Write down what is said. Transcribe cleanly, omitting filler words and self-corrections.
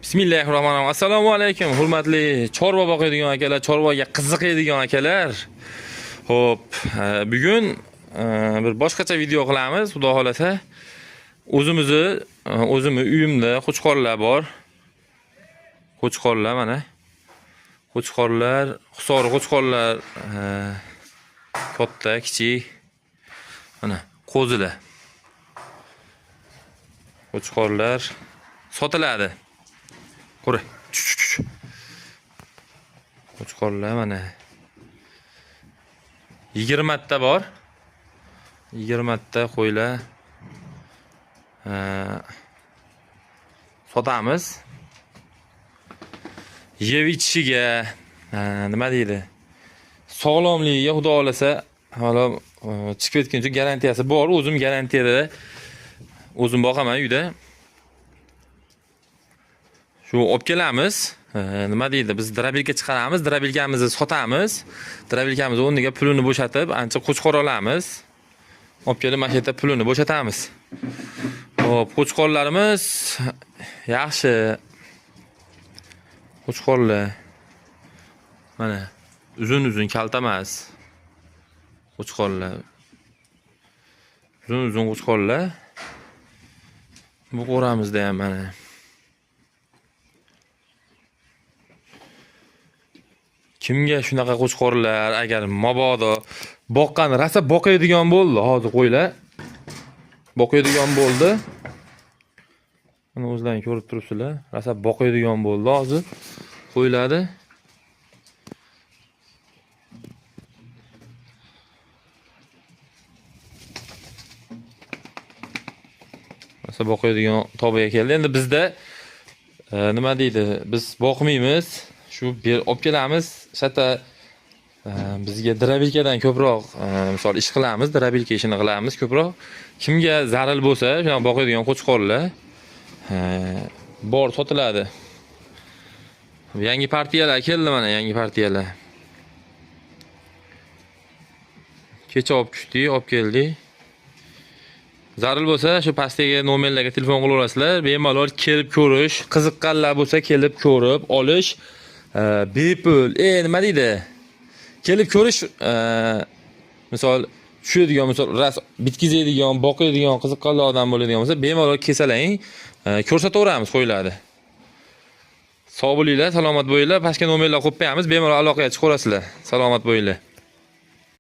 Bismillahirrohmanirrohim. Assalomu alaykum, hurmatli chorva boqadigan akalar, chorvaga qiziqadigan akalar. Xo'p, bugun bir boshqacha video qilamiz, xudo xolasa. O'zimni uyimda qo'chqorlar bor. Qo'chqorlar mana. Qo'chqorlar, Hisori qo'chqorlar katta, kichik. Mana qo'zilar. Qo'chqorlar sotiladi. Qora. Qo'chqorlar mana 20 ta bor. 20 ta qo'ylar sotamiz. Yeb ichishiga, nima deydi? Sog'lomligiga xudo xolasa, hali chiqib ketguncha garantiyasi bor. O'zim garantiyada o'zim boqaman uyda. Shu olib kelamiz. Nima deydi? Biz drabilka chiqaramiz, drabilkamizni sotamiz. Drabilkamiz o'rniga pulini bo'shatib, ancha qo'chqor olamiz. Olib kelib mana shu yerda pulini bo'shatamiz. Xo'p, qo'chqorlarimiz yaxshi. Qo'chqorlar mana uzun kalta emas. Qo'chqorlar uzun qo'chqorlar. Bu qo'ramizda ham mana kimga shunaqa qo'chqorlar agar mabodo boqqan rasa boqadigan bo'ldi, hozir qo'ylar boqadigan bo'ldi. Mana o'zlaring ko'rib turibsizlar, rasa boqadigan bo'ldi hozir qo'ylarni. Rasa boqadigan tobiga keldi. Endi bizda nima deydi? Biz boqmaymiz. Shu olib kelamiz. Shata bizga drabilkadan ko'proq misol ish qilamiz, drabilka ishini qilamiz ko'proq. Kimga zaril bo'lsa, shuna boqadigan qo'chqorlar bor, sotiladi. Yangi partiyalar keldi mana, yangi partiyalar. Kecha olib tushdik, olib keldik. Zaril bo'lsa, shu pastdagi nomerlarga telefon qilib olasizlar. Bemalol kelib ko'rish, qiziqqanlar bo'lsa kelib ko'rib olish. Bepul, nima deydi? Kelib ko'rish, misol tushadigan, misol ras bitkizadigan, boqadigan, qiziqqanlar odam bo'ladigan bo'lsa, bemalol kelsalang, ko'rsataveramiz qo'ylarni. Sog' bo'linglar, salomat bo'linglar. Pastga nomerlar qo'yib qo'yamiz, bemalol aloqaga chiqaverasizlar. Salomat bo'linglar.